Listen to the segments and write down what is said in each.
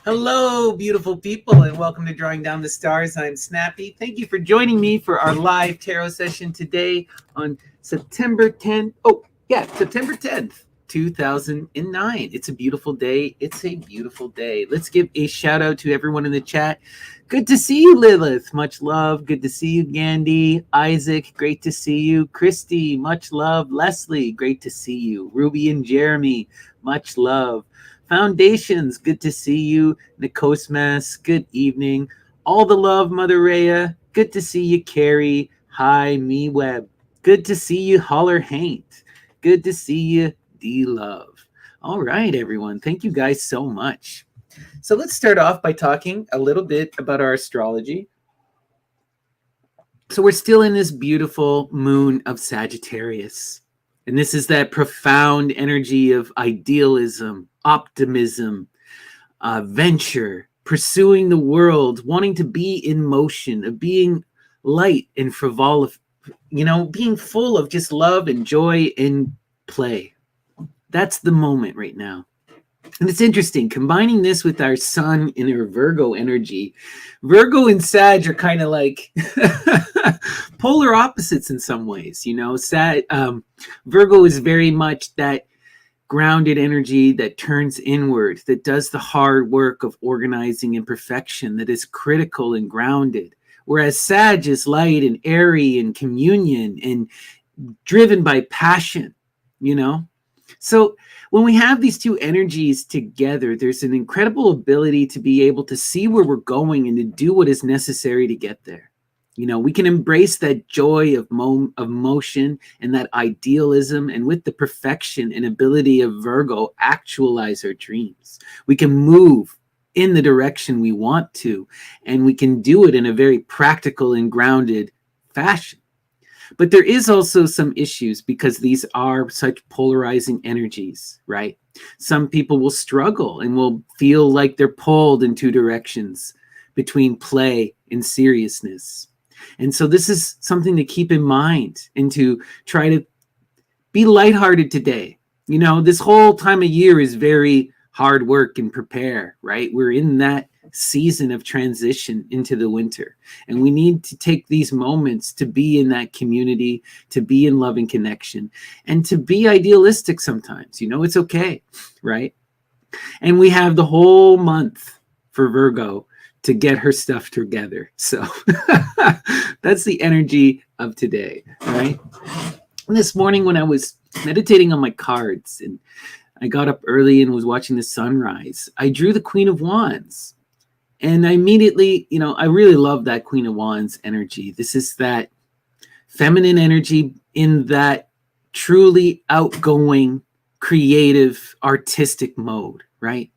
Hello, beautiful people, and welcome to Drawing Down the Stars. I'm Snappy. Thank you for joining me for our live tarot session today on September 10th. September 10th, 2009. It's a beautiful day. It's a beautiful day. Let's give a shout out to everyone in the chat. Good to see you, Lilith. Much love. Good to see you, Gandhi. Isaac, great to see you. Christy, much love. Leslie, great to see you. Ruby and Jeremy, much love. Foundations, good to see you. Nikosmas, good evening. All the love, Mother Rhea. Good to see you, Carrie. Hi, Me Web. Good to see you, Holler Haint. Good to see you, D Love. All right, everyone. Thank you guys so much. So let's start off by talking a little bit about our astrology. So we're still in this beautiful moon of Sagittarius. And this is that profound energy of idealism, optimism, venture, pursuing the world, wanting to be in motion, of being light and frivolous, being full of just love and joy and play. That's the moment right now. And it's interesting, combining this with our sun in our Virgo energy. Virgo and Sag are kind of like polar opposites in some ways. Virgo is very much that grounded energy that turns inward, that does the hard work of organizing and perfection, that is critical and grounded. Whereas Sag is light and airy and communion and driven by passion, So when we have these two energies together, there's an incredible ability to be able to see where we're going and to do what is necessary to get there. We can embrace that joy of motion and that idealism, and with the perfection and ability of Virgo, actualize our dreams. We can move in the direction we want to, and we can do it in a very practical and grounded fashion. But there is also some issues because these are such polarizing energies, right? Some people will struggle and will feel like they're pulled in two directions between play and seriousness. And so this is something to keep in mind and to try to be lighthearted today. This whole time of year is very hard work and prepare, right? We're in that season of transition into the winter, and we need to take these moments to be in that community, to be in loving connection, and to be idealistic sometimes. It's okay, right? And we have the whole month for Virgo to get her stuff together. So that's the energy of today, right? And this morning when I was meditating on my cards and I got up early and was watching the sunrise, I drew the Queen of Wands. And I immediately, I really love that Queen of Wands energy. This is that feminine energy in that truly outgoing, creative, artistic mode, right?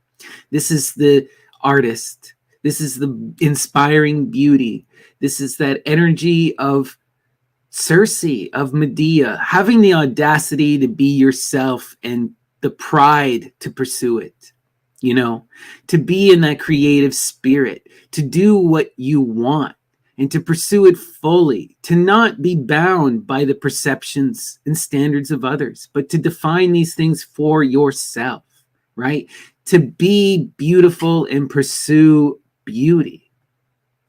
This is the artist. This is the inspiring beauty. This is that energy of Circe, of Medea, having the audacity to be yourself and the pride to pursue it. To be in that creative spirit, to do what you want and to pursue it fully, to not be bound by the perceptions and standards of others, but to define these things for yourself, right? To be beautiful and pursue beauty.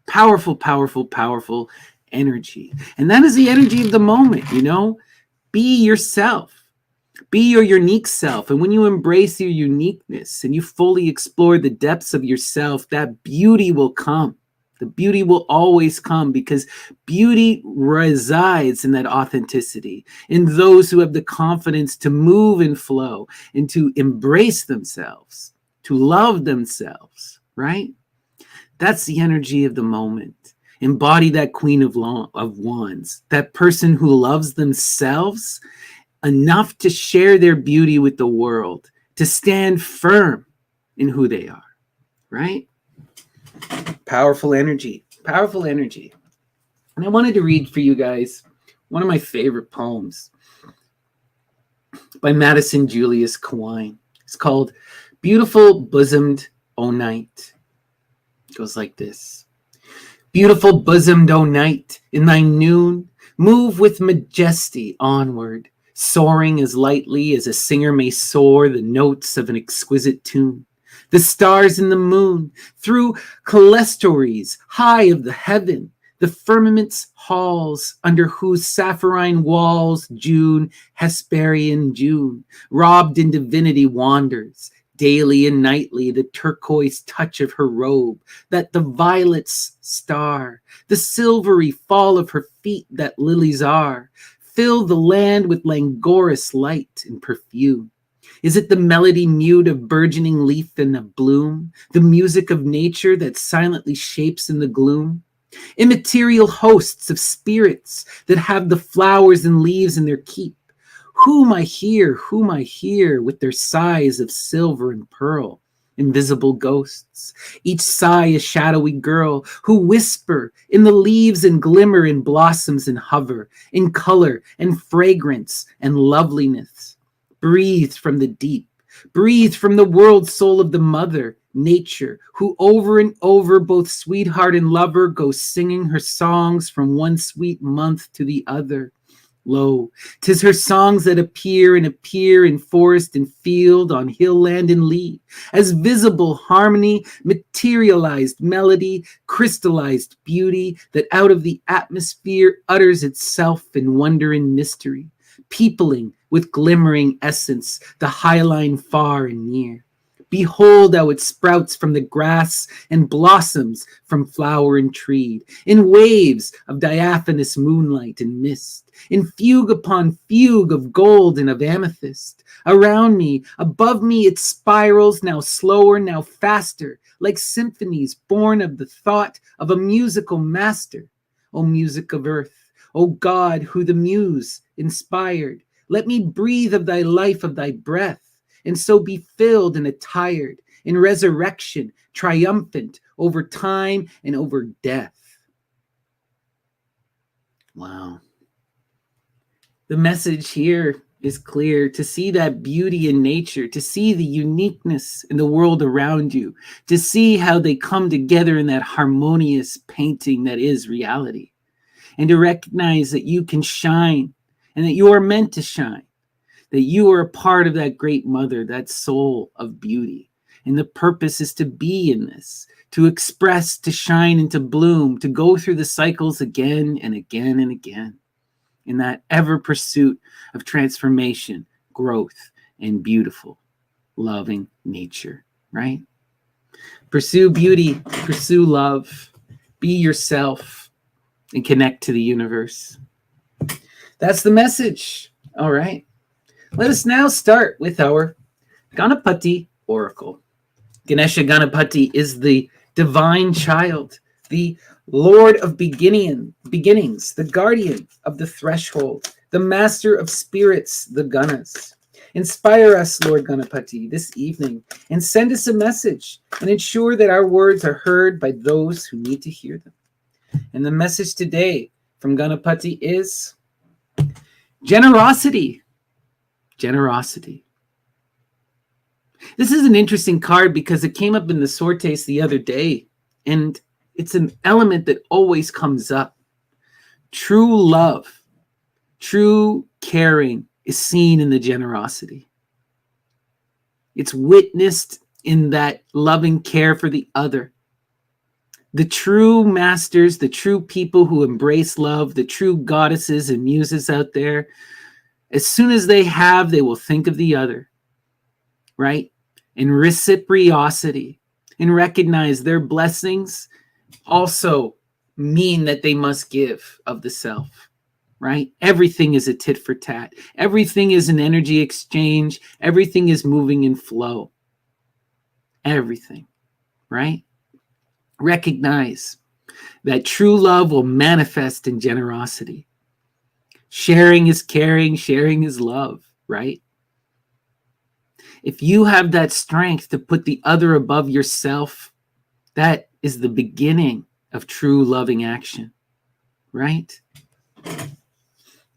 Powerful, powerful, powerful energy. And that is the energy of the moment, Be yourself. Be your unique self. And when you embrace your uniqueness and you fully explore the depths of yourself, that beauty will come. The beauty will always come because beauty resides in that authenticity, in those who have the confidence to move and flow and to embrace themselves, to love themselves, right? That's the energy of the moment. Embody that Queen of Wands, that person who loves themselves enough to share their beauty with the world, to stand firm in who they are, right? Powerful energy, powerful energy. And I wanted to read for you guys one of my favorite poems by Madison Julius Kawine. It's called Beautiful Bosomed O Night. It goes like this. Beautiful bosomed O night, in thy noon, move with majesty onward, soaring as lightly as a singer may soar the notes of an exquisite tune. the stars and the moon, through clerestories high of the heaven, the firmament's halls, under whose sapphirine walls June, Hesperian June, robed in divinity wanders, daily and nightly the turquoise touch of her robe, that the violet's star, the silvery fall of her feet that lilies are, fill the land with languorous light and perfume. Is it the melody mute of burgeoning leaf and of bloom, the music of nature that silently shapes in the gloom? Immaterial hosts of spirits that have the flowers and leaves in their keep, whom I hear with their sighs of silver and pearl, invisible ghosts, each sigh a shadowy girl, who whisper in the leaves and glimmer in blossoms and hover, in color and fragrance and loveliness, breathed from the deep, breathed from the world soul of the mother, nature, who over and over, both sweetheart and lover, goes singing her songs from one sweet month to the other. Lo, 'tis her songs that appear in forest and field, on hill, land, and lea, as visible harmony, materialized melody, crystallized beauty, that out of the atmosphere utters itself in wonder and mystery, peopling with glimmering essence the highline far and near. Behold how it sprouts from the grass and blossoms from flower and tree, in waves of diaphanous moonlight and mist, in fugue upon fugue of gold and of amethyst. Around me, above me, it spirals, now slower, now faster, like symphonies born of the thought of a musical master. O music of earth, O God, who the muse inspired, let me breathe of thy life, of thy breath, and so be filled and attired in resurrection, triumphant over time and over death. Wow. The message here is clear: to see that beauty in nature, to see the uniqueness in the world around you, to see how they come together in that harmonious painting that is reality, and to recognize that you can shine and that you are meant to shine, that you are a part of that great mother, that soul of beauty. And the purpose is to be in this, to express, to shine, and to bloom, to go through the cycles again and again and again, in that ever pursuit of transformation, growth, and beautiful, loving nature, right? Pursue beauty, pursue love, be yourself, and connect to the universe. That's the message. All right. Let us now start with our Ganapati oracle. Ganesha Ganapati is the divine child, the Lord of beginnings, the guardian of the threshold, the master of spirits, the Ganas. Inspire us, Lord Ganapati, this evening, and send us a message, and ensure that our words are heard by those who need to hear them. And the message today from Ganapati is generosity. Generosity. This is an interesting card because it came up in the sortes the other day, and it's an element that always comes up. True love, true caring is seen in the generosity. It's witnessed in that loving care for the other. The true masters, the true people who embrace love, the true goddesses and muses out there, as soon as they have, they will think of the other, right? In reciprocity, and recognize their blessings also mean that they must give of the self, right? Everything is a tit for tat. Everything is an energy exchange. Everything is moving in flow. Everything, right? Recognize that true love will manifest in generosity. Sharing is caring, sharing is love, right? If you have that strength to put the other above yourself, that is the beginning of true loving action, right?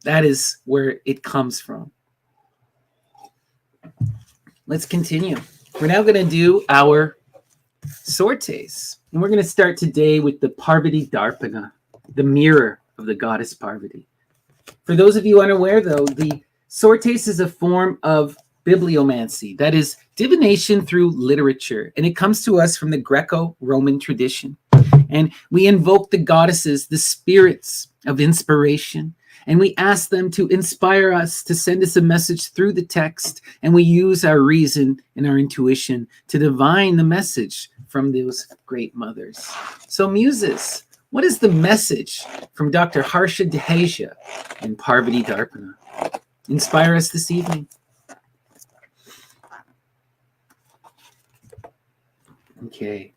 That is where it comes from. Let's continue. We're now going to do our sortes, and we're going to start today with the Parvati Darpana, the mirror of the goddess Parvati. For those of you unaware, though, the sortes is a form of bibliomancy, that is divination through literature. And it comes to us from the Greco-Roman tradition. And we invoke the goddesses, the spirits of inspiration, and we ask them to inspire us, to send us a message through the text, and we use our reason and our intuition to divine the message from those great mothers. So muses, what is the message from Dr. Harsha Deheja and Parvati Darpana? Inspire us this evening. Okay.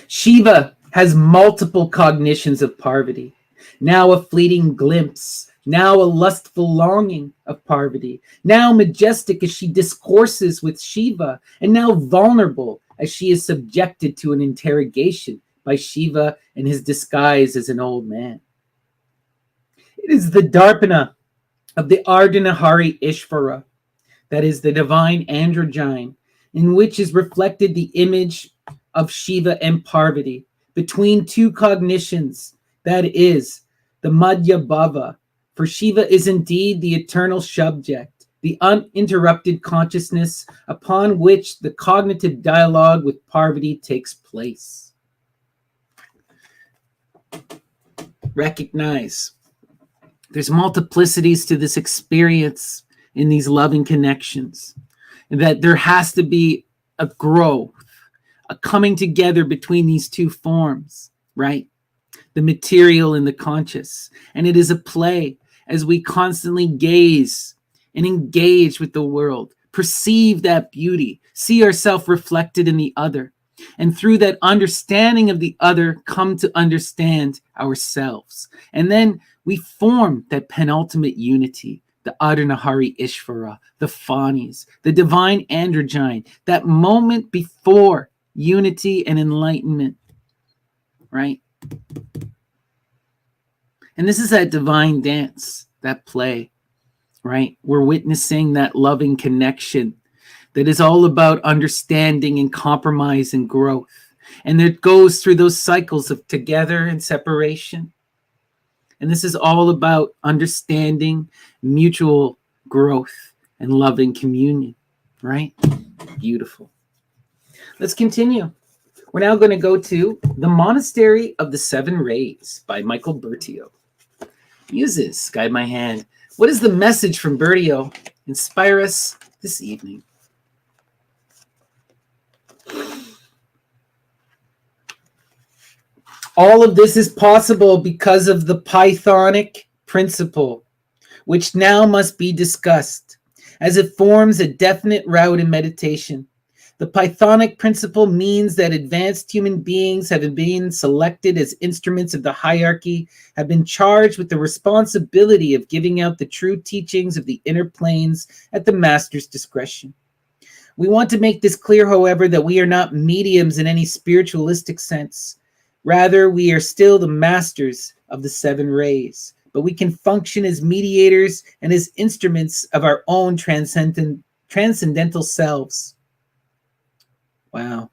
Shiva has multiple cognitions of Parvati, now a fleeting glimpse, now a lustful longing of Parvati, now majestic as she discourses with Shiva, and now vulnerable as she is subjected to an interrogation by Shiva in his disguise as an old man. It is the Darpana of the Ardhanahari Ishvara, that is the divine androgyne, in which is reflected the image of Shiva and Parvati between two cognitions, that is the Madhya Bhava, for Shiva is indeed the eternal subject, the uninterrupted consciousness upon which the cognitive dialogue with Parvati takes place. Recognize there's multiplicities to this experience in these loving connections, and that there has to be a growth, a coming together between these two forms, right? The material and the conscious. And it is a play as we constantly gaze and engage with the world, perceive that beauty, see ourselves reflected in the other, and through that understanding of the other, come to understand ourselves. And then we form that penultimate unity, the Ardhanahari Ishvara, the Fanis, the divine androgyne, that moment before unity and enlightenment, right? And this is that divine dance, that play, right? We're witnessing that loving connection that is all about understanding and compromise and growth. And it goes through those cycles of together and separation. And this is all about understanding, mutual growth, and loving communion, right? Beautiful. Let's continue. We're now going to go to The Monastery of the Seven Rays by Michael Bertio. Muses, guide my hand. What is the message from Bertio? Inspire us this evening. All of this is possible because of the Pythonic principle, which now must be discussed, as it forms a definite route in meditation. The Pythonic principle means that advanced human beings, having been selected as instruments of the hierarchy, have been charged with the responsibility of giving out the true teachings of the inner planes at the master's discretion. We want to make this clear, however, that we are not mediums in any spiritualistic sense. Rather, we are still the masters of the seven rays, but we can function as mediators and as instruments of our own transcendental selves. Wow.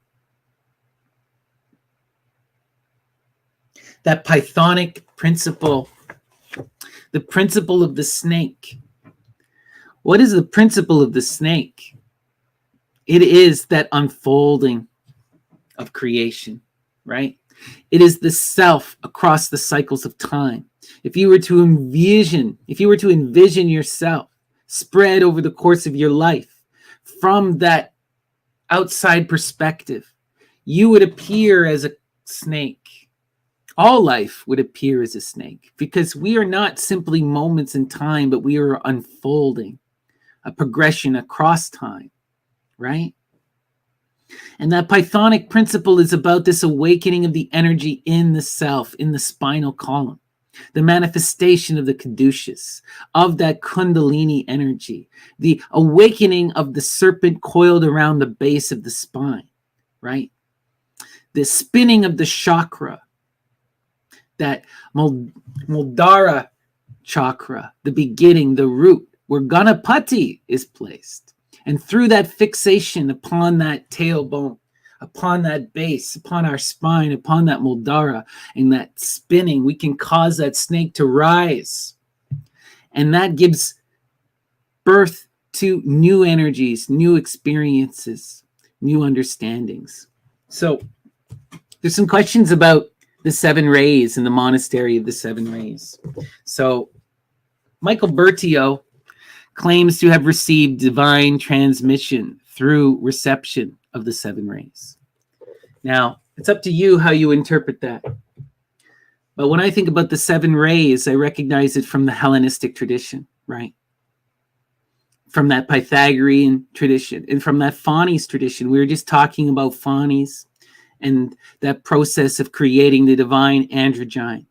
That Pythonic principle, the principle of the snake. What is the principle of the snake? It is that unfolding of creation, right? It is the self across the cycles of time. If you were to envision yourself spread over the course of your life from that outside perspective, you would appear as a snake. All life would appear as a snake because we are not simply moments in time, but we are unfolding a progression across time, right? And that Pythonic principle is about this awakening of the energy in the self, in the spinal column, the manifestation of the caduceus, of that kundalini energy, the awakening of the serpent coiled around the base of the spine, right? The spinning of the chakra, that Muladhara chakra, the beginning, the root, where Ganapati is placed. And through that fixation upon that tailbone, upon that base, upon our spine, upon that Muladhara, and that spinning, we can cause that snake to rise. And that gives birth to new energies, new experiences, new understandings. So there's some questions about the seven rays and the monastery of the seven rays. So Michael Bertio claims to have received divine transmission through reception of the seven rays. Now, it's up to you how you interpret that. But when I think about the seven rays, I recognize it from the Hellenistic tradition, right? From that Pythagorean tradition and from that Fanes tradition. We were just talking about Fanes and that process of creating the divine androgyne.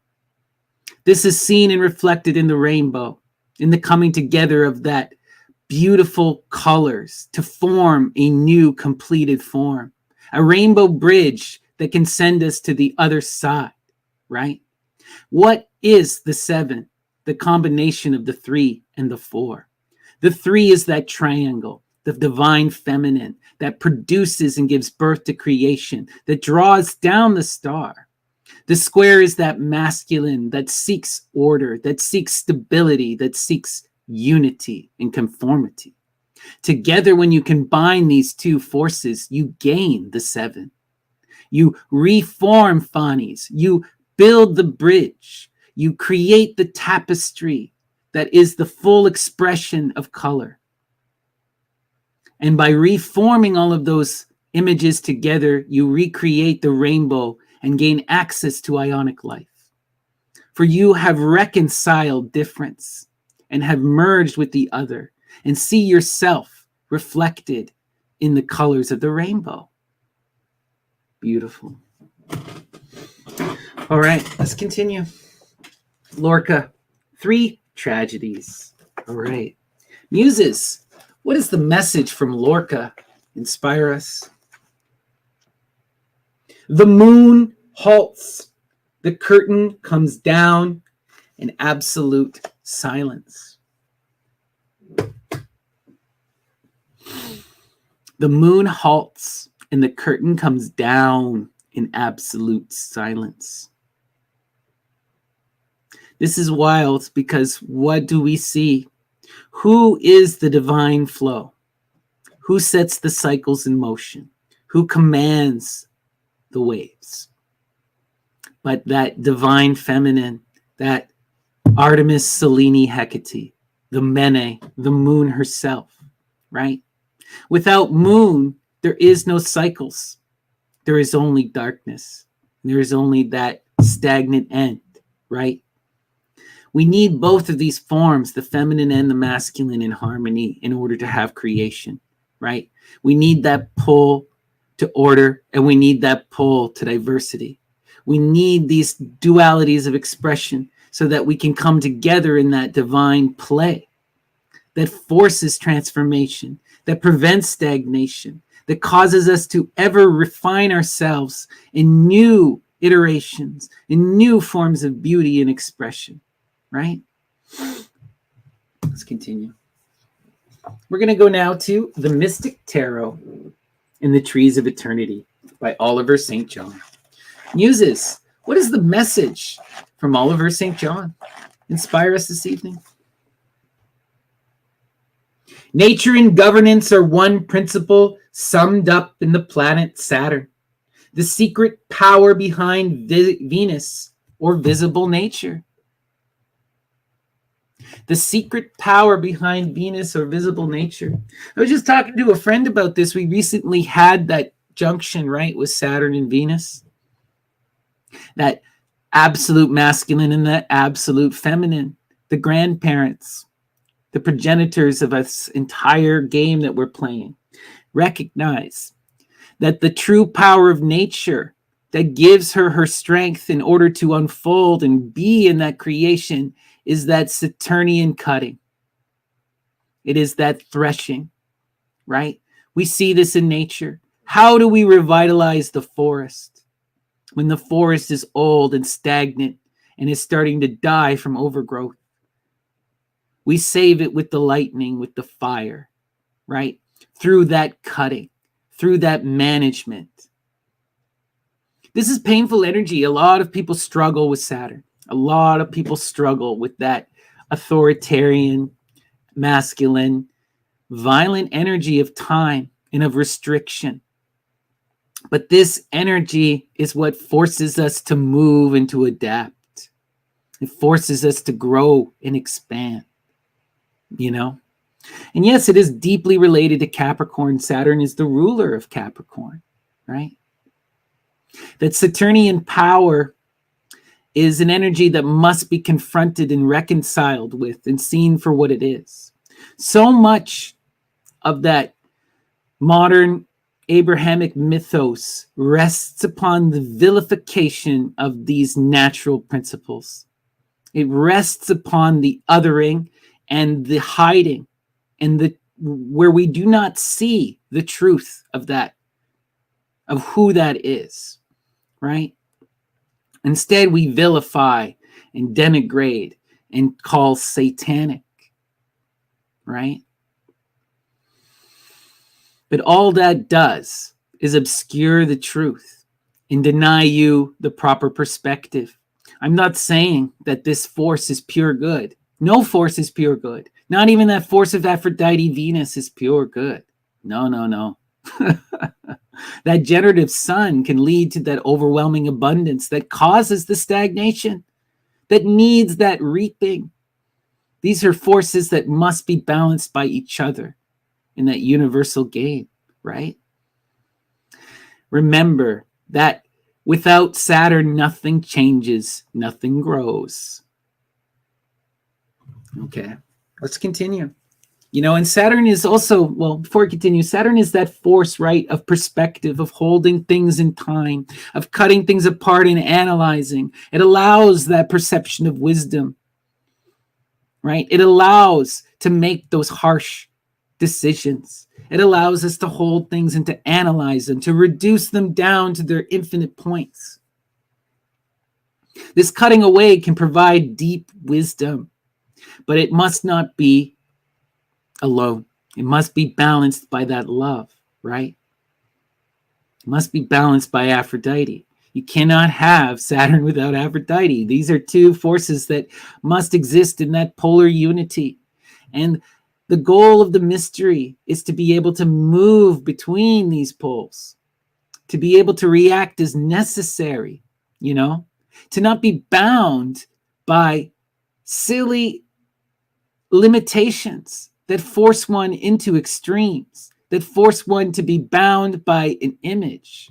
This is seen and reflected in the rainbow, in the coming together of that beautiful colors to form a new completed form, a rainbow bridge that can send us to the other side, right? What is the seven? The combination of the three and the four. The three is that triangle, the divine feminine that produces and gives birth to creation, that draws down the star. The square is that masculine that seeks order, that seeks stability, that seeks unity and conformity. Together, when you combine these two forces, you gain the seven. You reform Fanes, you build the bridge, you create the tapestry that is the full expression of color. And by reforming all of those images together, you recreate the rainbow and gain access to ionic life. For you have reconciled difference and have merged with the other and see yourself reflected in the colors of the rainbow. Beautiful. All right, let's continue. Lorca, 3 tragedies. All right. Muses, what is the message from Lorca? Inspire us. The moon halts. The curtain comes down in absolute silence. The moon halts and the curtain comes down in absolute silence. This is wild because what do we see? Who is the divine flow? Who sets the cycles in motion? Who commands the waves? But that divine feminine, that Artemis Selene Hecate, the Mene, the moon herself, right? Without moon, there is no cycles. There is only darkness. There is only that stagnant end, right? We need both of these forms, the feminine and the masculine, in harmony in order to have creation, right? We need that pull to order, and we need that pull to diversity. We need these dualities of expression so that we can come together in that divine play that forces transformation, that prevents stagnation, that causes us to ever refine ourselves in new iterations, in new forms of beauty and expression, right? Let's continue. We're going to go now to The Mystic Tarot in the Trees of Eternity by Oliver St. John. Muses, what is the message from Oliver St. John? Inspire us this evening. Nature and governance are one principle summed up in the planet Saturn, the secret power behind Venus, or visible nature. The secret power behind Venus or visible nature. I was just talking to a friend about this. We recently had that junction, right, with Saturn and Venus. That absolute masculine and that absolute feminine. The grandparents, the progenitors of this entire game that we're playing. Recognize that the true power of nature that gives her strength in order to unfold and be in that creation is that Saturnian cutting. It is that threshing, right? We see this in nature. How do we revitalize the forest when the forest is old and stagnant and is starting to die from overgrowth? We save it with the lightning, with the fire, right? Through that cutting, through that management. This is painful energy. A lot of people struggle with Saturn. A lot of people struggle with that authoritarian masculine, violent energy of time and of restriction. But this energy is what forces us to move and to adapt. It forces us to grow and expand, you know? And yes, it is deeply related to Capricorn. Saturn is the ruler of Capricorn, right? That Saturnian power is an energy that must be confronted and reconciled with and seen for what it is. So much of that modern Abrahamic mythos rests upon the vilification of these natural principles. It rests upon the othering and the hiding and the where we do not see the truth of that, of who that is, right? Instead, we vilify and denigrate and call satanic, right? But all that does is obscure the truth and deny you the proper perspective. I'm not saying that this force is pure good. No force is pure good. Not even that force of Aphrodite, Venus, is pure good. No, no, no. That generative sun can lead to that overwhelming abundance that causes the stagnation, that needs that reaping. These are forces that must be balanced by each other in that universal game, right? Remember that without Saturn, nothing changes, nothing grows. Okay, let's continue. You know, and Saturn is also, well, before we continue, Saturn is that force, right, of perspective, of holding things in time, of cutting things apart and analyzing. It allows that perception of wisdom, right? It allows to make those harsh decisions. It allows us to hold things and to analyze them, to reduce them down to their infinite points. This cutting away can provide deep wisdom, but it must not be alone. It must be balanced by that love, right? It must be balanced by Aphrodite. You cannot have Saturn without Aphrodite. These are two forces that must exist in that polar unity. And the goal of the mystery is to be able to move between these poles, to be able to react as necessary, you know, to not be bound by silly limitations that force one into extremes, that force one to be bound by an image.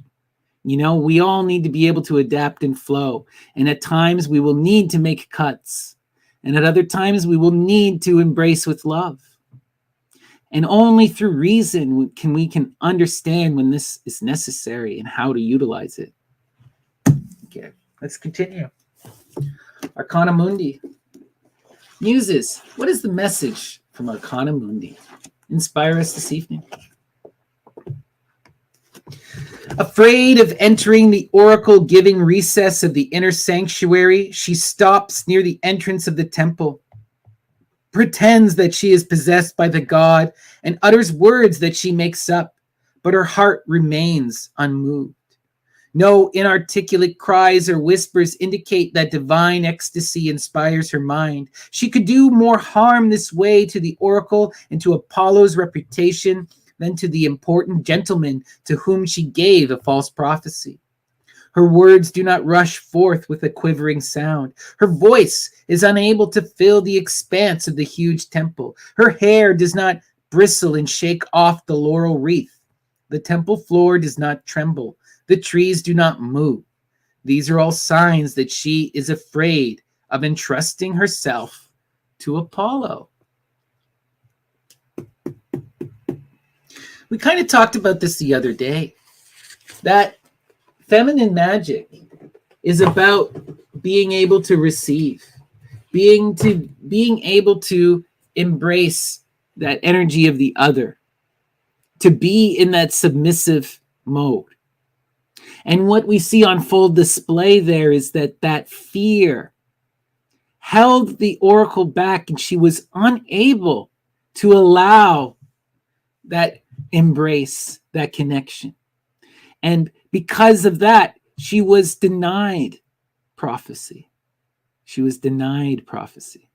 You know, we all need to be able to adapt and flow. And at times we will need to make cuts. And at other times we will need to embrace with love. And only through reason can we understand when this is necessary and how to utilize it. Okay, let's continue. Arcana Mundi. Muses, what is the message from Arcana Mundi? Inspire us this evening. Afraid of entering the oracle-giving recess of the inner sanctuary, she stops near the entrance of the temple, pretends that she is possessed by the god, and utters words that she makes up, but her heart remains unmoved. No inarticulate cries or whispers indicate that divine ecstasy inspires her mind. She could do more harm this way to the oracle and to Apollo's reputation than to the important gentleman to whom she gave a false prophecy. Her words do not rush forth with a quivering sound. Her voice is unable to fill the expanse of the huge temple. Her hair does not bristle and shake off the laurel wreath. The temple floor does not tremble. The trees do not move. These are all signs that she is afraid of entrusting herself to Apollo. We kind of talked about this the other day, that feminine magic is about being able to receive, being able to embrace that energy of the other, to be in that submissive mode. And what we see on full display there is that fear held the oracle back, and she was unable to allow that embrace, that connection. And because of that, she was denied prophecy. She was denied prophecy,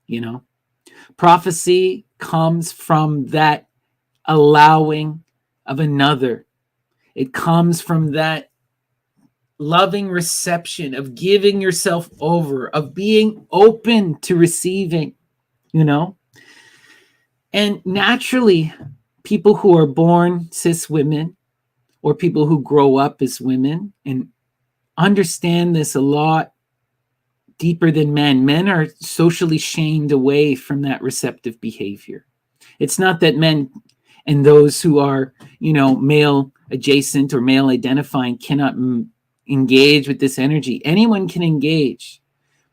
you know? Prophecy comes from that allowing of another. It comes from that loving reception of giving yourself over, of being open to receiving, you know? And naturally, people who are born cis women or people who grow up as women and understand this a lot deeper than men. Men are socially shamed away from that receptive behavior. It's not that men and those who are, male adjacent or male identifying cannot engage with this energy. Anyone can engage,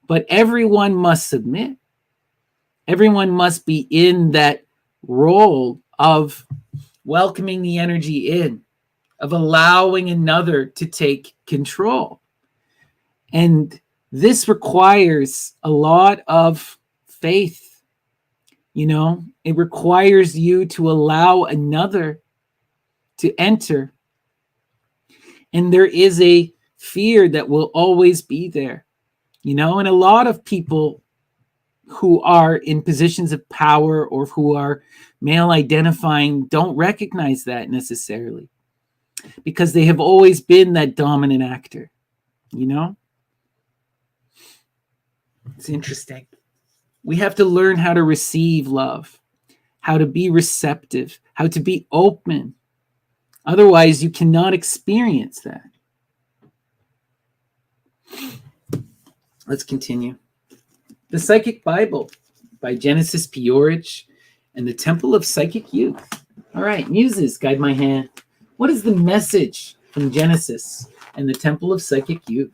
but everyone must submit. Everyone must be in that role of welcoming the energy in, of allowing another to take control. And this requires a lot of faith. It requires you to allow another to enter. And there is a fear that will always be there, and a lot of people who are in positions of power or who are male identifying don't recognize that necessarily because they have always been that dominant actor, It's interesting. We have to learn how to receive love, how to be receptive, how to be open. Otherwise, you cannot experience that. Let's continue. The Psychic Bible by Genesis Peorage and the Temple of Psychic Youth. All right, muses, guide my hand. What is the message from Genesis and the Temple of Psychic Youth?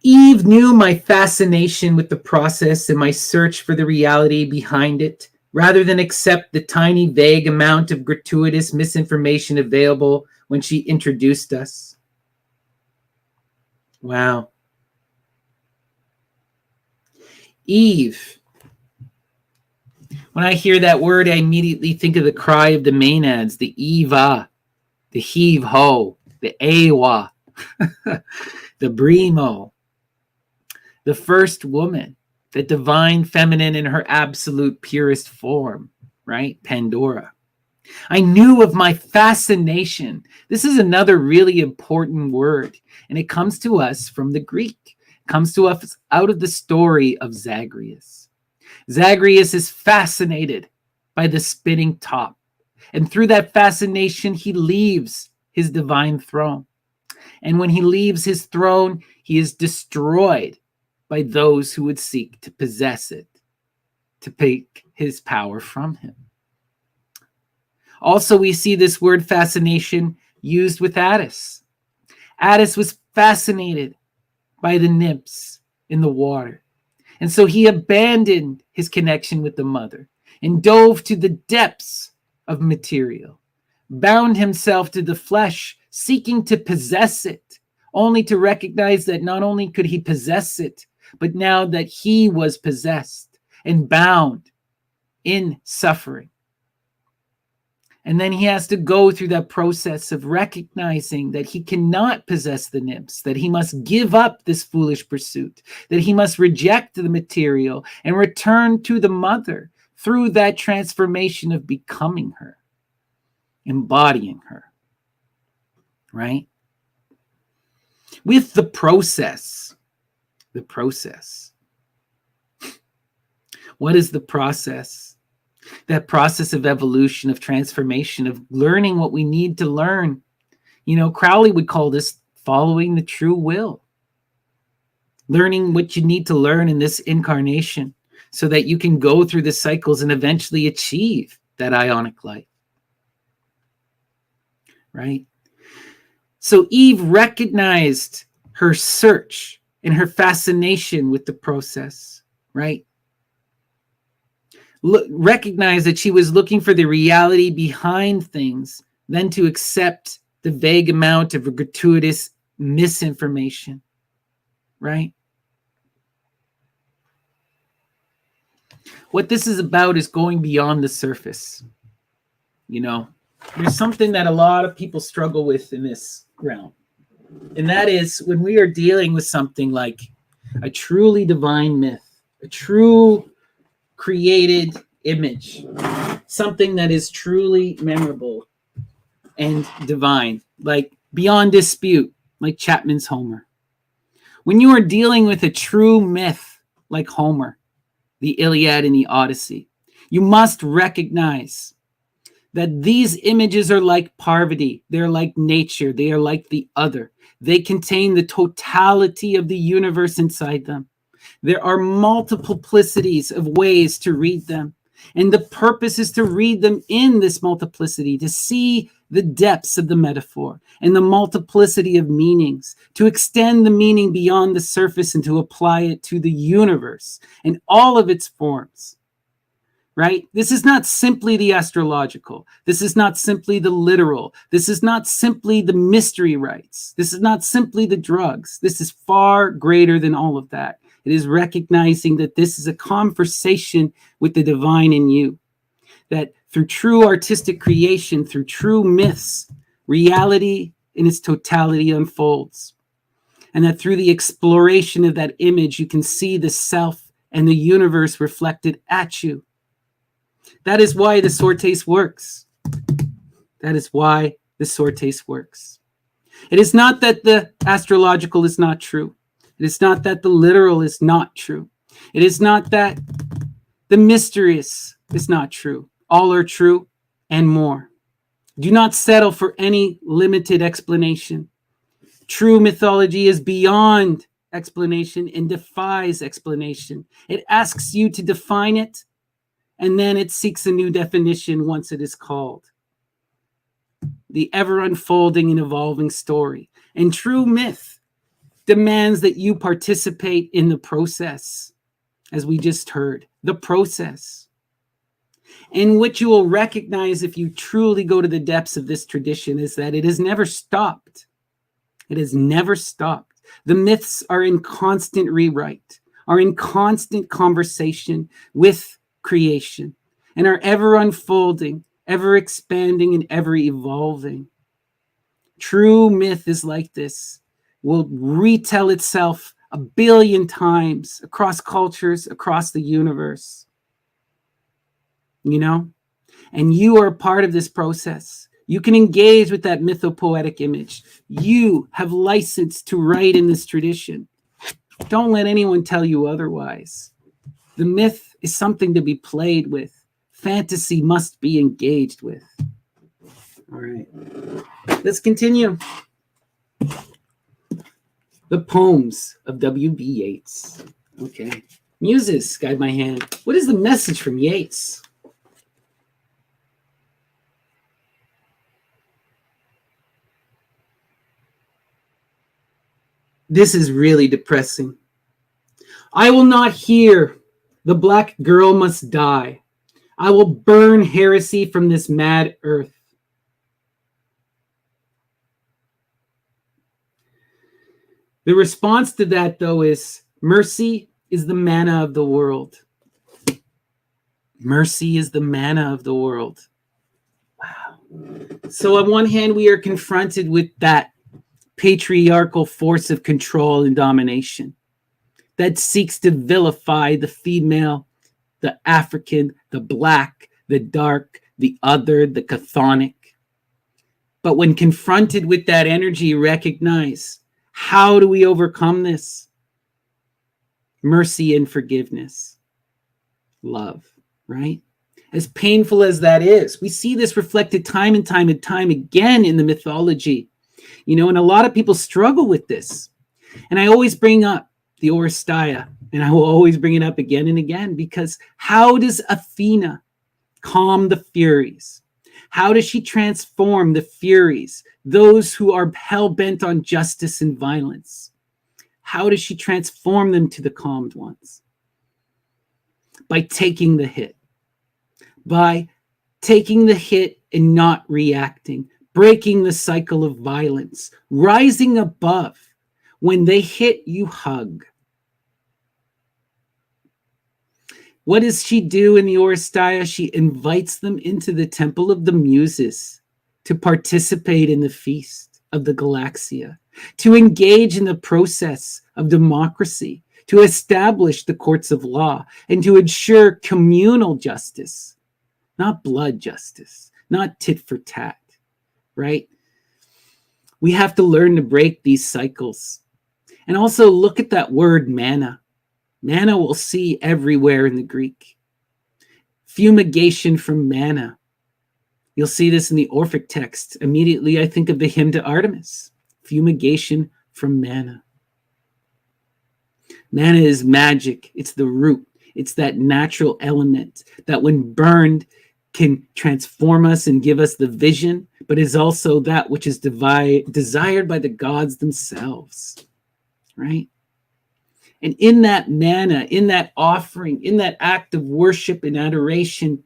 Eve knew my fascination with the process and my search for the reality behind it, rather than accept the tiny, vague amount of gratuitous misinformation available when she introduced us. Wow. Eve. When I hear that word, I immediately think of the cry of the Maenads, the Eva, the heave-ho, the Awa, the Brimo, the first woman, the divine feminine in her absolute purest form, right? Pandora. I knew of my fascination. This is another really important word, and it comes to us from the Greek. It comes to us out of the story of Zagreus. Zagreus is fascinated by the spinning top, and through that fascination, he leaves his divine throne. And when he leaves his throne, he is destroyed by those who would seek to possess it, to take his power from him. Also, we see this word fascination used with Attis. Attis was fascinated by the nymphs in the water. And so he abandoned his connection with the mother and dove to the depths of material, bound himself to the flesh, seeking to possess it, only to recognize that not only could he possess it, but now that he was possessed and bound in suffering. And then he has to go through that process of recognizing that he cannot possess the nymphs, that he must give up this foolish pursuit, that he must reject the material and return to the mother through that transformation of becoming her, embodying her, right? With the process. What is the process? That process of evolution, of transformation, of learning what we need to learn. Crowley would call this following the true will. Learning what you need to learn in this incarnation so that you can go through the cycles and eventually achieve that ionic life. Right? So Eve recognized her search and her fascination with the process, right? Recognize that she was looking for the reality behind things, then to accept the vague amount of gratuitous misinformation, right? What this is about is going beyond the surface, there's something that a lot of people struggle with in this realm. And that is when we are dealing with something like a truly divine myth, a true created image, something that is truly memorable and divine, like beyond dispute, like Chapman's Homer. When you are dealing with a true myth like Homer, the Iliad and the Odyssey, you must recognize that these images are like Parvati, they're like nature, they are like the other. They contain the totality of the universe inside them. There are multiplicities of ways to read them. And the purpose is to read them in this multiplicity, to see the depths of the metaphor and the multiplicity of meanings, to extend the meaning beyond the surface and to apply it to the universe and all of its forms. Right? This is not simply the astrological. This is not simply the literal. This is not simply the mystery rites. This is not simply the drugs. This is far greater than all of that. It is recognizing that this is a conversation with the divine in you. That through true artistic creation, through true myths, reality in its totality unfolds. And that through the exploration of that image, you can see the self and the universe reflected at you. That is why the sortes works. That is why the sortes works. It is not that the astrological is not true. It is not that the literal is not true. It is not that the mysterious is not true. All are true and more. Do not settle for any limited explanation. True mythology is beyond explanation and defies explanation. It asks you to define it, and then it seeks a new definition once it is called. The ever unfolding and evolving story. And true myth demands that you participate in the process, as we just heard, the process. And what you will recognize if you truly go to the depths of this tradition is that it has never stopped. It has never stopped. The myths are in constant rewrite, are in constant conversation with creation, and are ever unfolding, ever expanding, and ever evolving. True myth is like this, will retell itself a billion times across cultures, across the universe. You know? And you are part of this process. You can engage with that mythopoetic image. You have license to write in this tradition. Don't let anyone tell you otherwise. The myth is something to be played with. Fantasy must be engaged with. All right. Let's continue. The poems of W.B. Yeats. Okay. Muses, guide my hand. What is the message from Yeats? This is really depressing. I will not hear. The black girl must die. I will burn heresy from this mad earth. The response to that, though, is mercy is the manna of the world. Mercy is the manna of the world. Wow. So on one hand, we are confronted with that patriarchal force of control and domination that seeks to vilify the female, the African, the black, the dark, the other, the chthonic. But when confronted with that energy, recognize, how do we overcome this? Mercy and forgiveness. Love, right? As painful as that is, we see this reflected time and time and time again in the mythology. You know, and a lot of people struggle with this. And I always bring up the Oresteia, and I will always bring it up again and again, because how does Athena calm the Furies? How does she transform the Furies, those who are hell-bent on justice and violence? How does she transform them to the calmed ones? By taking the hit. By taking the hit and not reacting, breaking the cycle of violence, rising above. When they hit, you hug. What does she do in the Oresteia? She invites them into the temple of the Muses, to participate in the feast of the Galaxia, to engage in the process of democracy, to establish the courts of law, and to ensure communal justice, not blood justice, not tit for tat, right? We have to learn to break these cycles. And also look at that word manna. Manna we'll see everywhere in the Greek. Fumigation from manna. You'll see this in the Orphic text. Immediately I think of the hymn to Artemis. Fumigation from manna. Manna is magic. It's the root. It's that natural element that when burned can transform us and give us the vision, but is also that which is desired by the gods themselves, right? And in that manna, in that offering, in that act of worship and adoration,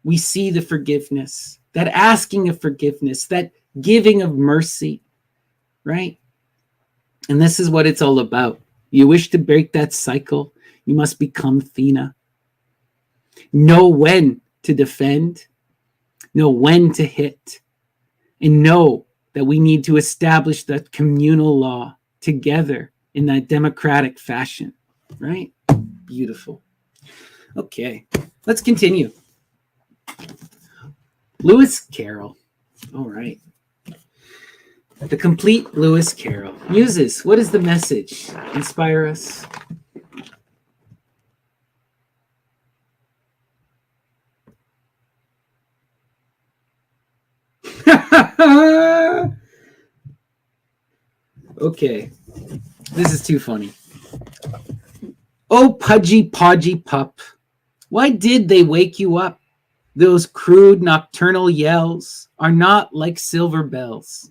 we see the forgiveness, that asking of forgiveness, that giving of mercy, right? And this is what it's all about. You wish to break that cycle, you must become Athena. Know when to defend, know when to hit, and know that we need to establish that communal law together in that democratic fashion, right? Beautiful. Okay, let's continue. Lewis Carroll. All right. The complete Lewis Carroll. Muses, what is the message? Inspire us. Okay, this is too funny. Oh, pudgy, podgy pup, why did they wake you up? Those crude nocturnal yells are not like silver bells,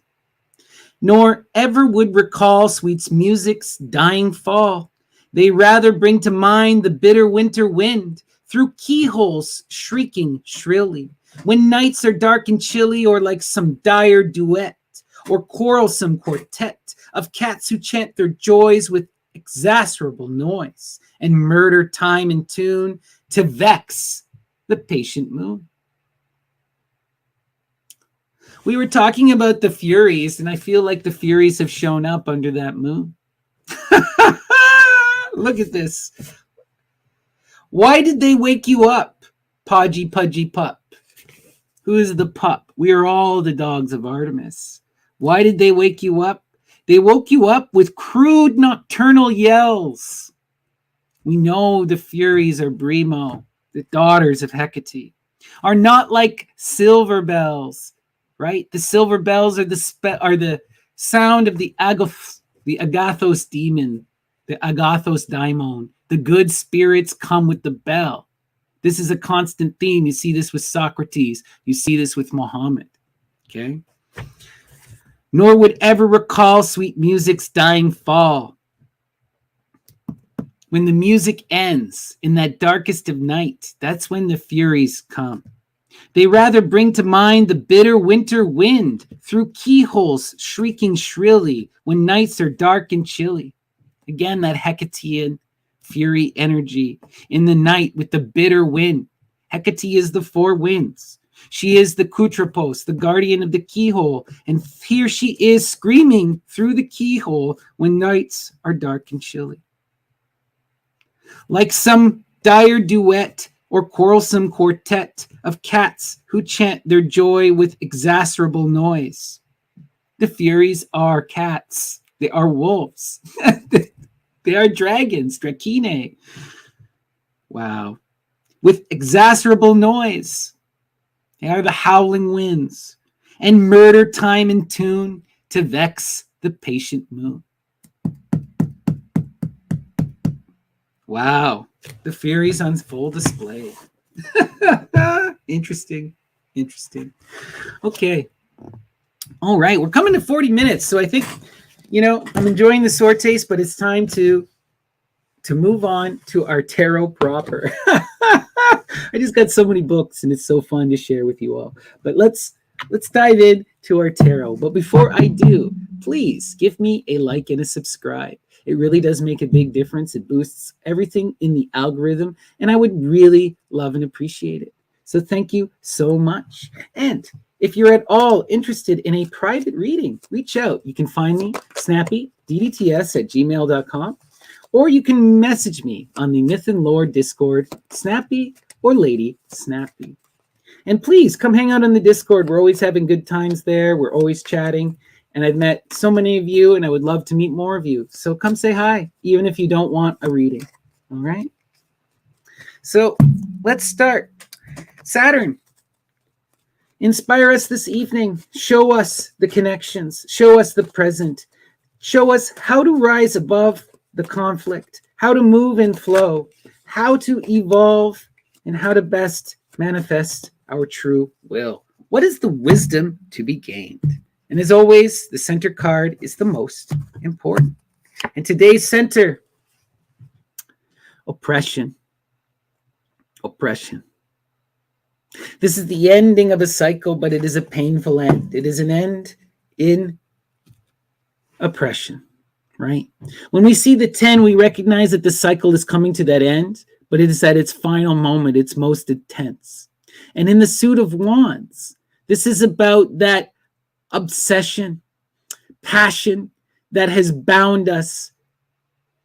nor ever would recall sweet music's dying fall. They rather bring to mind the bitter winter wind through keyholes shrieking shrilly, when nights are dark and chilly, or like some dire duet or quarrelsome quartet of cats who chant their joys with exasperable noise and murder time and tune to vex the patient moon. We were talking about the Furies, and I feel like the Furies have shown up under that moon. Look at this. Why did they wake you up, podgy pudgy pup? Who is the pup? We are all the dogs of Artemis. Why did they wake you up? They woke you up with crude nocturnal yells. We know the Furies are Brimo, the daughters of Hecate, are not like silver bells, right? The silver bells are the sound of the agathos demon, the agathos daimon. The good spirits come with the bell. This is a constant theme. You see this with Socrates. You see this with Muhammad. Okay? Nor would ever recall sweet music's dying fall. When the music ends in that darkest of night, that's when the Furies come. They rather bring to mind the bitter winter wind through keyholes shrieking shrilly when nights are dark and chilly. Again, that Hecatean Fury energy in the night with the bitter wind. Hecate is the four winds. She is the Kutropos, the guardian of the keyhole, and here she is screaming through the keyhole when nights are dark and chilly. Like some dire duet or quarrelsome quartet of cats who chant their joy with exasperable noise. The Furies are cats. They are wolves. They are dragons, Dracine. Wow. With exasperable noise. They are the howling winds, and murder time and tune to vex the patient moon. Wow, the Furies on full display. Interesting. Okay. All right, we're coming to 40 minutes, so I think, I'm enjoying the sortes, but it's time to move on to our tarot proper. I just got so many books, and it's so fun to share with you all. But let's dive in to our tarot. But before I do, please give me a like and a subscribe. It really does make a big difference. It boosts everything in the algorithm, and I would really love and appreciate it. So thank you so much. And If you're at all interested in a private reading, reach out. You can find me, Snappy, ddts@gmail.com, or you can message me on the Myth and Lore Discord, Snappy or Lady Snappy. And please come hang out on the Discord. We're always having good times there. We're always chatting. And I've met so many of you, and I would love to meet more of you. So come say hi, even if you don't want a reading. All right? So let's start. Saturn, inspire us this evening. Show us the connections. Show us the present. Show us how to rise above the conflict, how to move and flow, how to evolve, and how to best manifest our true will. What is the wisdom to be gained? And as always, the center card is the most important. And today's center, oppression. Oppression. This is the ending of a cycle, but it is a painful end. It is an end in oppression, right? When we see the 10, we recognize that the cycle is coming to that end, but it is at its final moment, its most intense. And in the Suit of Wands, this is about that obsession, passion that has bound us,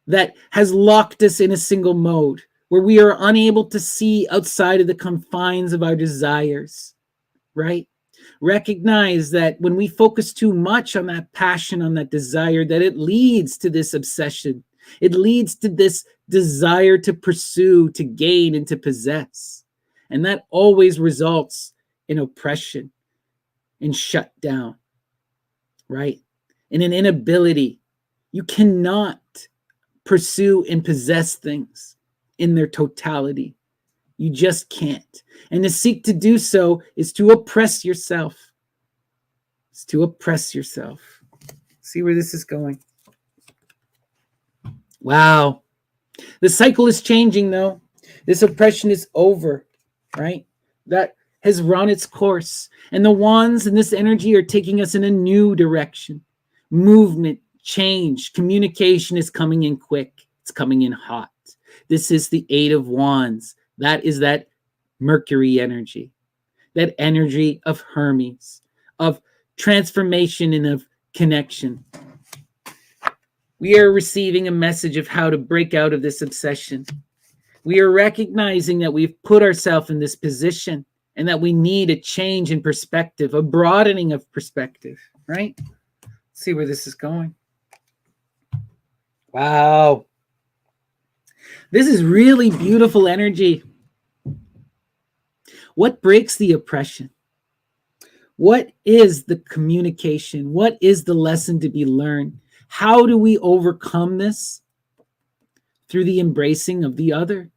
that has locked us in a single mode, where we are unable to see outside of the confines of our desires, right? Recognize that when we focus too much on that passion, on that desire, that it leads to this obsession. It leads to this desire to pursue, to gain, and to possess. And that always results in oppression, in shutdown, right? In an inability. You cannot pursue and possess things in their totality. You just can't. And to seek to do so is to oppress yourself. It's to oppress yourself. See where this is going. Wow. The cycle is changing, though. This oppression is over, right? That has run its course. And the wands and this energy are taking us in a new direction. Movement, change, communication is coming in quick. It's coming in hot. This is the Eight of Wands. That is that Mercury energy, that energy of Hermes, of transformation and of connection. We are receiving a message of how to break out of this obsession. We are recognizing that we've put ourselves in this position and that we need a change in perspective, a broadening of perspective, right? Let's see where this is going. Wow. This is really beautiful energy. What breaks the oppression? What is the communication? What is the lesson to be learned? How do we overcome this? Through the embracing of the other,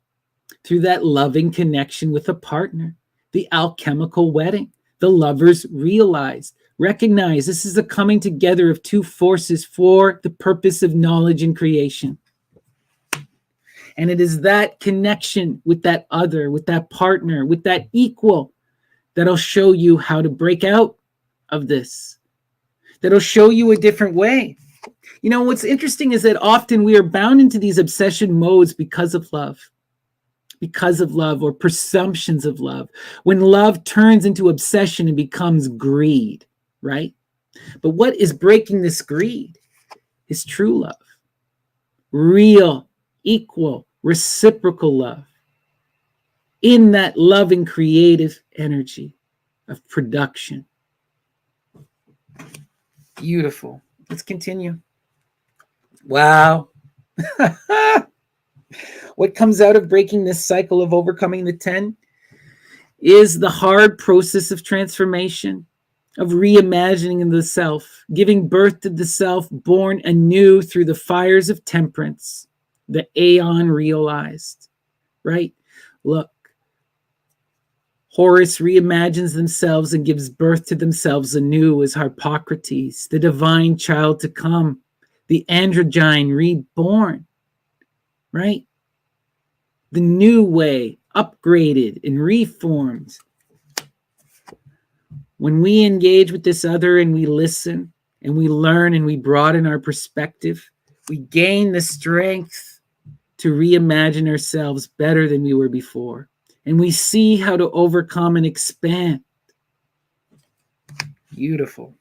through that loving connection with a partner, the alchemical wedding, the lovers realized, recognize this is a coming together of two forces for the purpose of knowledge and creation. And it is that connection with that other, with that partner, with that equal, that'll show you how to break out of this. That'll show you a different way. You know, what's interesting is that often we are bound into these obsession modes because of love or presumptions of love. When love turns into obsession and becomes greed, right? But what is breaking this greed is true love, real, equal, reciprocal love in that loving creative energy of production. Beautiful. Let's continue. Wow. What comes out of breaking this cycle of overcoming the 10 is the hard process of transformation, of reimagining the self, giving birth to the self born anew through the fires of temperance, the aeon realized, right? Look, Horus reimagines themselves and gives birth to themselves anew as Harpocrates, the divine child to come, the androgyne reborn, right? The new way, upgraded and reformed. When we engage with this other and we listen and we learn and we broaden our perspective, we gain the strength to reimagine ourselves better than we were before. And we see how to overcome and expand. Beautiful.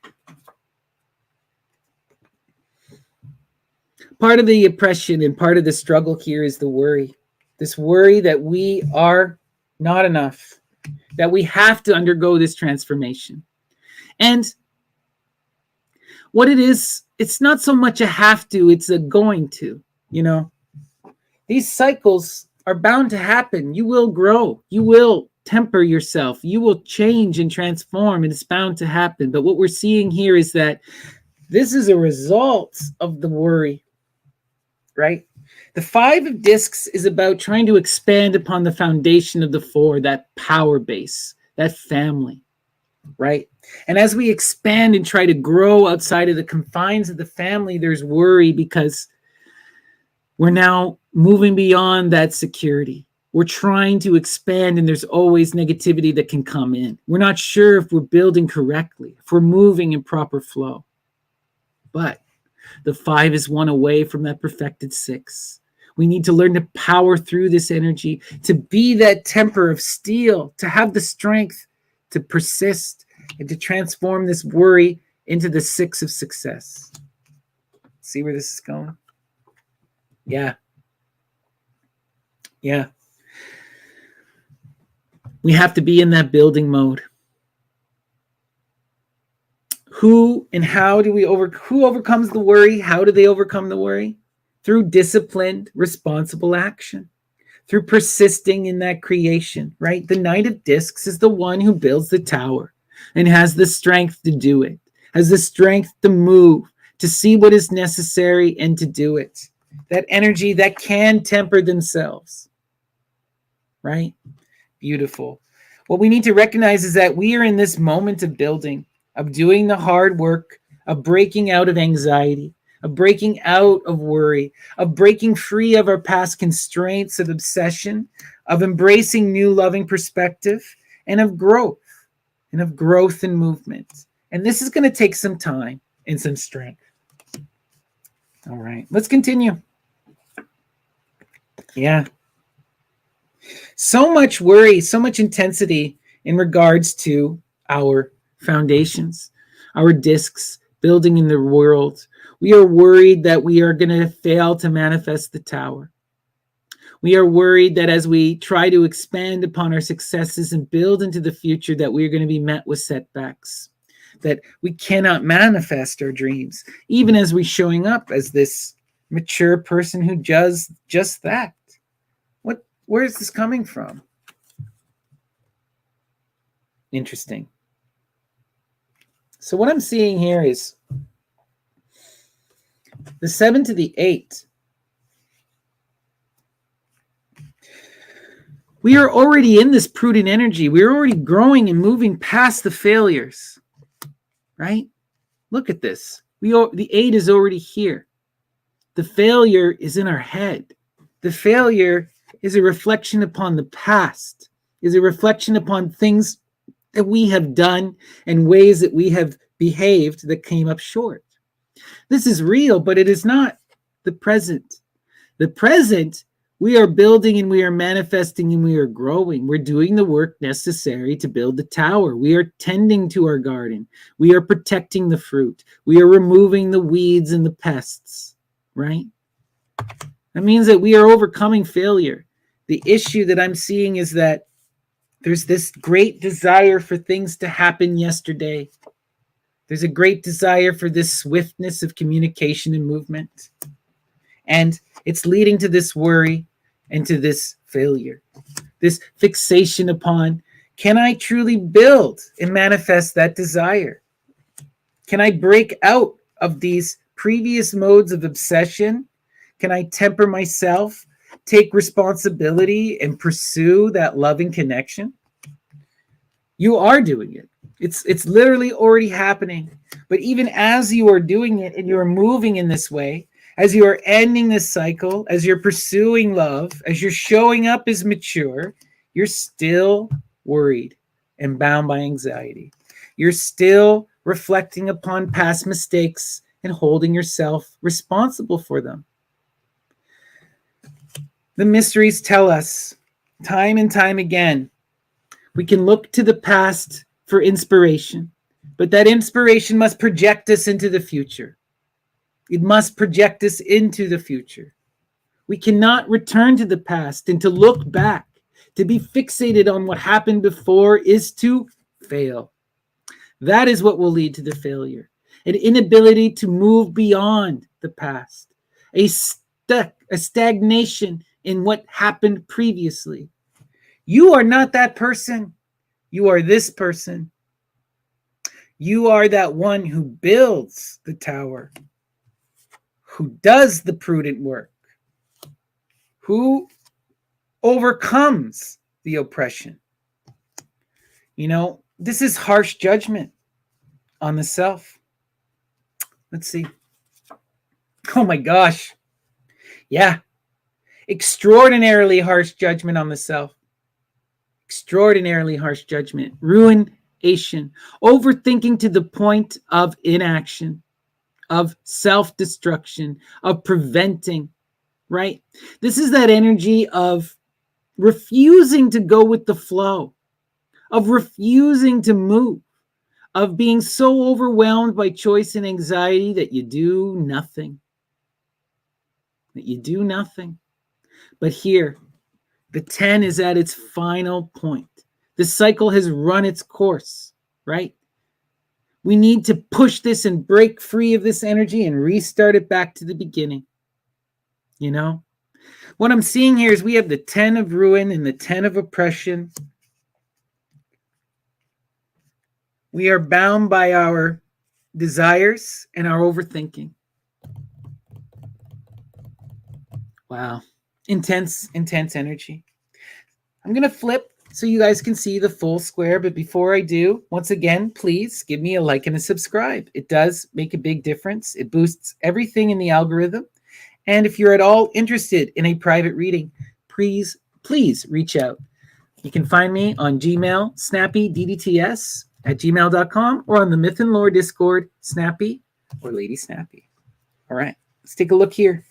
Part of the oppression and part of the struggle here is the worry. This worry that we are not enough, that we have to undergo this transformation. And what it is, it's not so much a have to, it's a going to, you know. These cycles are bound to happen. You will grow. You will temper yourself. You will change and transform, and it's bound to happen. But what we're seeing here is that this is a result of the worry, right? The 5 of discs is about trying to expand upon the foundation of the 4, that power base, that family, right? And as we expand and try to grow outside of the confines of the family, there's worry because we're now moving beyond that security. We're trying to expand, and there's always negativity that can come in. We're not sure if we're building correctly, if we're moving in proper flow. But the 5 is 1 away from that perfected 6. We need to learn to power through this energy, to be that temper of steel, to have the strength to persist and to transform this worry into the 6 of success. See where this is going? Yeah. We have to be in that building mode. Who and how do who overcomes the worry? How do they overcome the worry? Through disciplined, responsible action, through persisting in that creation, right? The Knight of Discs is the one who builds the tower and has the strength to do it, has the strength to move, to see what is necessary and to do it. That energy that can temper themselves, right? Beautiful. What we need to recognize is that we are in this moment of building, of doing the hard work, of breaking out of anxiety, of breaking out of worry, of breaking free of our past constraints of obsession, of embracing new loving perspective, and of growth and movement. And this is going to take some time and some strength. All right, let's continue. Yeah. So much worry, so much intensity in regards to our foundations, our discs, building in the world. We are worried that we are going to fail to manifest the tower. We are worried that as we try to expand upon our successes and build into the future, that we are going to be met with setbacks, that we cannot manifest our dreams, even as we're showing up as this mature person who does just that. Where is this coming from? Interesting. So what I'm seeing here is the 7 to the 8. We are already in this prudent energy. We're already growing and moving past the failures, right? Look at this. The 8 is already here. The failure is in our head. The failure is a reflection upon the past, is a reflection upon things that we have done and ways that we have behaved that came up short. This is real, but it is not the present. The present, we are building and we are manifesting and we are growing. We're doing the work necessary to build the tower. We are tending to our garden. We are protecting the fruit. We are removing the weeds and the pests, right? That means that we are overcoming failure. The issue that I'm seeing is that there's this great desire for things to happen yesterday. There's a great desire for this swiftness of communication and movement. And it's leading to this worry and to this failure, this fixation upon, can I truly build and manifest that desire? Can I break out of these previous modes of obsession? Can I temper myself, take responsibility, and pursue that loving connection? You are doing it. It's literally already happening. But even as you are doing it and you are moving in this way, as you are ending this cycle, as you're pursuing love, as you're showing up as mature, you're still worried and bound by anxiety. You're still reflecting upon past mistakes and holding yourself responsible for them. The mysteries tell us time and time again, we can look to the past for inspiration. But that inspiration must project us into the future. It must project us into the future. We cannot return to the past, and to look back, to be fixated on what happened before is to fail. That is what will lead to the failure. An inability to move beyond the past, a stagnation in what happened previously. You are not that person. You are this person. You are that one who builds the tower, who does the prudent work, who overcomes the oppression. You know, this is harsh judgment on the self. Let's see. Oh my gosh. Yeah. Extraordinarily harsh judgment on the self. Extraordinarily harsh judgment. Ruination. Overthinking to the point of inaction, of self-destruction, of preventing, right? This is that energy of refusing to go with the flow, of refusing to move, of being so overwhelmed by choice and anxiety that you do nothing. That you do nothing. But here, the 10 is at its final point. The cycle has run its course, right? We need to push this and break free of this energy and restart it back to the beginning. You know? What I'm seeing here is we have the 10 of ruin and the 10 of oppression. We are bound by our desires and our overthinking. Wow. Intense energy. I'm going to flip so you guys can see the full square. But before I do, once again, please give me a like and a subscribe. It does make a big difference. It boosts everything in the algorithm. And if you're at all interested in a private reading, please reach out. You can find me on Gmail, snappyddts@gmail.com, or on the Myth and Lore Discord, Snappy or Lady Snappy. All right, let's take a look here.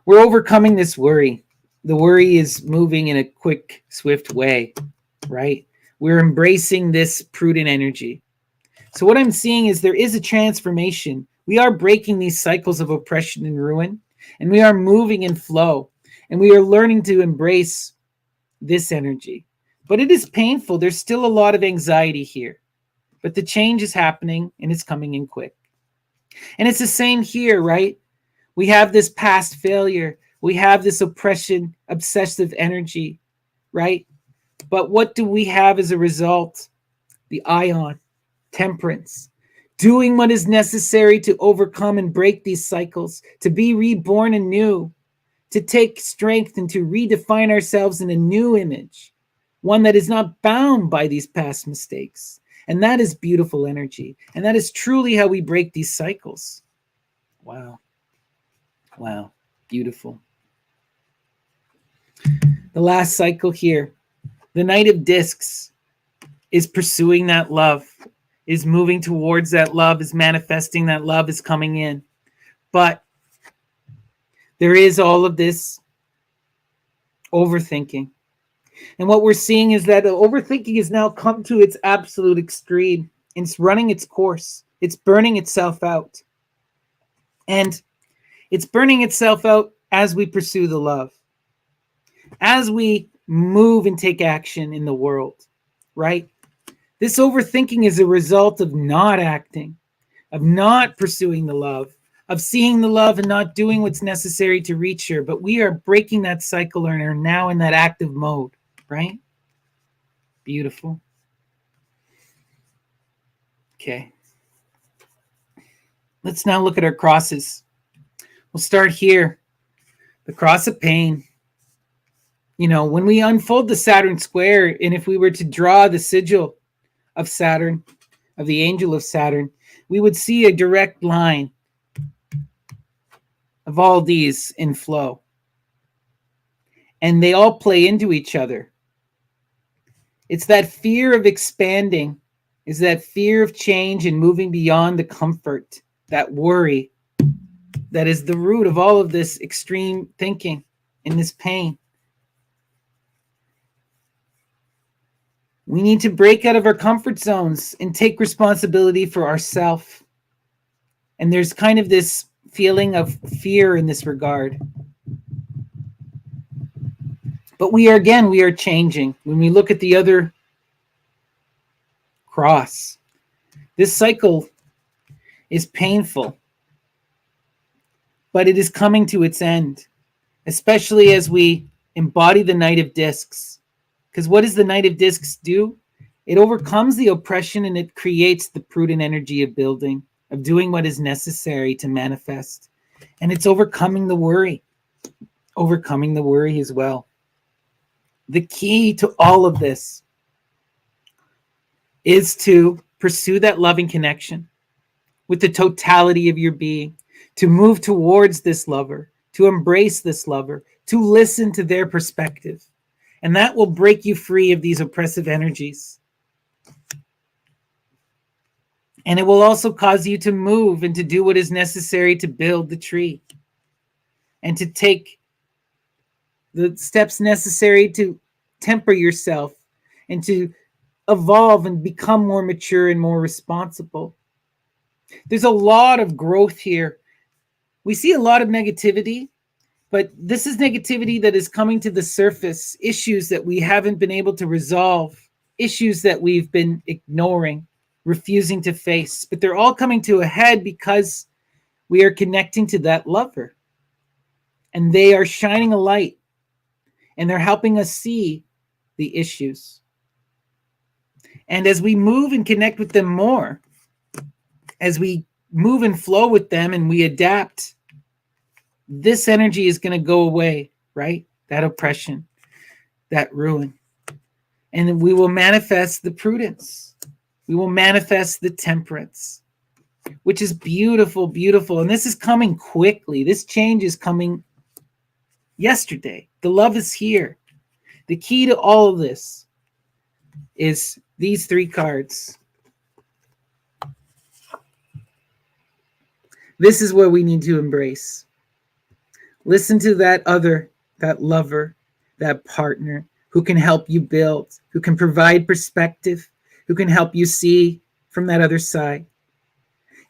We're overcoming this worry. The worry is moving in a quick, swift way, right? We're embracing this prudent energy. So what I'm seeing is there is a transformation. We are breaking these cycles of oppression and ruin, and we are moving in flow, and we are learning to embrace this energy. But it is painful. There's still a lot of anxiety here, but the change is happening, and it's coming in quick. And it's the same here, right? We have this past failure. We have this oppression, obsessive energy, right? But what do we have as a result? The ion, temperance, doing what is necessary to overcome and break these cycles, to be reborn anew, to take strength and to redefine ourselves in a new image, one that is not bound by these past mistakes. And that is beautiful energy. And that is truly how we break these cycles. Wow. Wow. Beautiful. The last cycle here, the Knight of Discs, is pursuing that love, is moving towards that love, is manifesting that love, is coming in. But there is all of this overthinking. And what we're seeing is that the overthinking has now come to its absolute extreme. It's running its course. It's burning itself out. And it's burning itself out as we pursue the love, as we move and take action in the world, right? This overthinking is a result of not acting, of not pursuing the love, of seeing the love and not doing what's necessary to reach her. But we are breaking that cycle and are now in that active mode, right? Beautiful. Okay. Let's now look at our crosses. We'll start here. The cross of pain. You know, when we unfold the Saturn square, and if we were to draw the sigil of Saturn, of the angel of Saturn, we would see a direct line of all these in flow. And they all play into each other. It's that fear of expanding, is that fear of change and moving beyond the comfort, that worry, that is the root of all of this extreme thinking and this pain. We need to break out of our comfort zones and take responsibility for ourselves. And there's kind of this feeling of fear in this regard. But we are changing. When we look at the other cross, this cycle is painful, but it is coming to its end, especially as we embody the Knight of Discs. Because what does the Knight of Discs do? It overcomes the oppression and it creates the prudent energy of building, of doing what is necessary to manifest. And it's overcoming the worry as well. The key to all of this is to pursue that loving connection with the totality of your being, to move towards this lover, to embrace this lover, to listen to their perspective. And that will break you free of these oppressive energies. And it will also cause you to move and to do what is necessary to build the tree and to take the steps necessary to temper yourself and to evolve and become more mature and more responsible. There's a lot of growth here. We see a lot of negativity, but this is negativity that is coming to the surface, issues that we haven't been able to resolve, issues that we've been ignoring, refusing to face. But they're all coming to a head because we are connecting to that lover. And they are shining a light, and they're helping us see the issues. And as we move and connect with them more, as we move and flow with them and we adapt, this energy is going to go away, right? That oppression, that ruin. And we will manifest the prudence. We will manifest the temperance, which is beautiful, beautiful. And this is coming quickly. This change is coming yesterday. The love is here. The key to all of this is these 3 cards. This is what we need to embrace. Listen to that other, that lover, that partner who can help you build, who can provide perspective, who can help you see from that other side.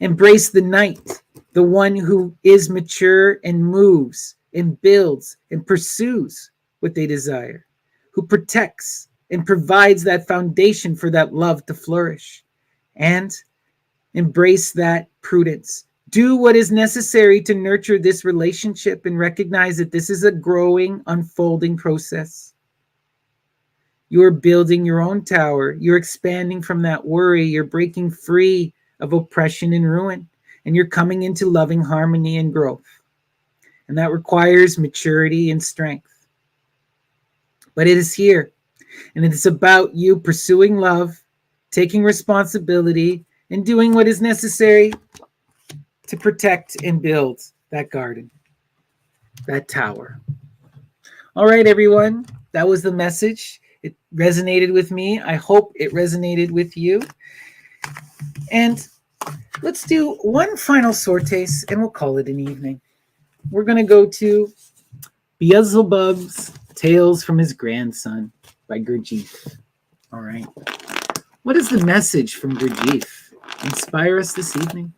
Embrace the knight, the one who is mature and moves and builds and pursues what they desire, who protects and provides that foundation for that love to flourish. And embrace that prudence. Do what is necessary to nurture this relationship and recognize that this is a growing, unfolding process. You're building your own tower. You're expanding from that worry. You're breaking free of oppression and ruin. And you're coming into loving harmony and growth. And that requires maturity and strength. But it is here. And it is about you pursuing love, taking responsibility, and doing what is necessary to protect and build that garden, that tower. All right, everyone. That was the message. It resonated with me. I hope it resonated with you. And let's do one final sortes and we'll call it an evening. We're going to go to Beelzebub's Tales from His Grandson by Gurdjieff. All right. What is the message from Gurdjieff? Inspire us this evening.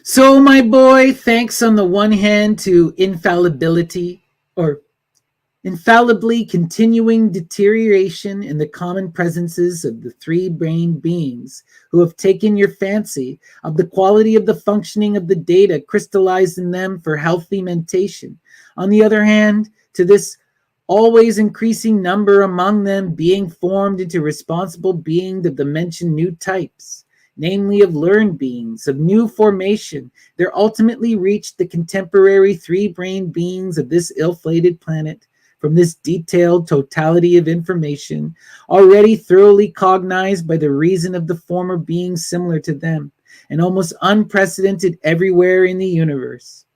So, my boy, thanks on the one hand to infallibility or infallibly continuing deterioration in the common presences of the 3-brained beings who have taken your fancy of the quality of the functioning of the data crystallized in them for healthy mentation. On the other hand, to this always increasing number among them being formed into responsible beings of the mentioned new types, namely of learned beings, of new formation, there ultimately reached the contemporary 3-brained beings of this ill-fated planet, from this detailed totality of information, already thoroughly cognized by the reason of the former beings similar to them, and almost unprecedented everywhere in the universe.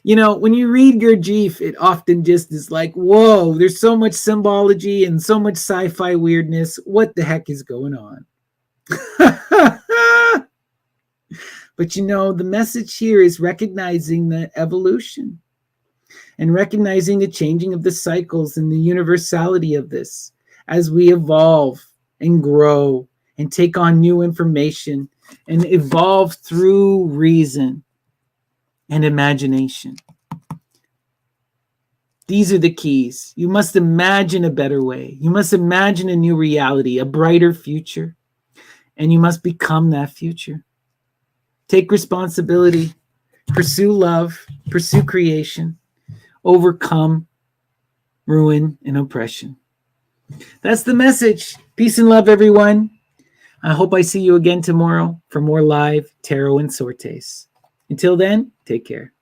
You know, when you read Gurdjieff, it often just is like, whoa, there's so much symbology and so much sci-fi weirdness. What the heck is going on? But the message here is recognizing the evolution and recognizing the changing of the cycles and the universality of this as we evolve and grow and take on new information and evolve through reason and imagination. These are the keys. You must imagine a better way. You must imagine a new reality, a brighter future, and you must become that future. Take responsibility, pursue love, pursue creation, overcome ruin and oppression. That's the message. Peace and love, everyone. I hope I see you again tomorrow for more live tarot and sortes. Until then, take care.